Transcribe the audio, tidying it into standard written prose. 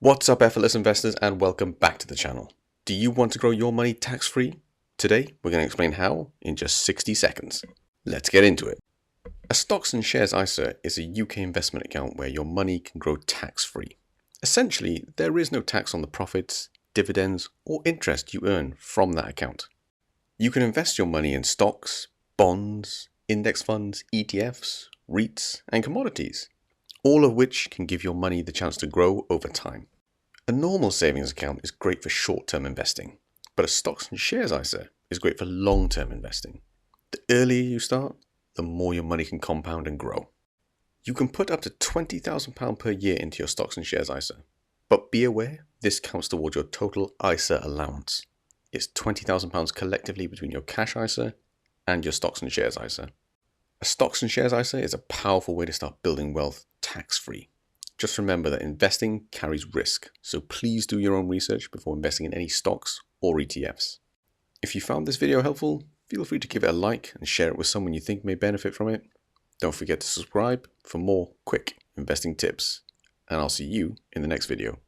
What's up, Effortless investors, and welcome back to the channel. Do you want to grow your money tax-free? Today, we're going to explain how in just 60 seconds. Let's get into it. A Stocks and Shares ISA is a UK investment account where your money can grow tax-free. Essentially, there is no tax on the profits, dividends, or interest you earn from that account. You can invest your money in stocks, bonds, index funds, ETFs, REITs, and commodities, all of which can give your money the chance to grow over time. A normal savings account is great for short-term investing, but a Stocks and Shares ISA is great for long-term investing. The earlier you start, the more your money can compound and grow. You can put up to £20,000 per year into your Stocks and Shares ISA, but be aware this counts towards your total ISA allowance. It's £20,000 collectively between your cash ISA and your Stocks and Shares ISA. A Stocks and Shares ISA is a powerful way to start building wealth tax-free. Just remember that investing carries risk, so please do your own research before investing in any stocks or ETFs. If you found this video helpful, feel free to give it a like and share it with someone you think may benefit from it. Don't forget to subscribe for more quick investing tips, and I'll see you in the next video.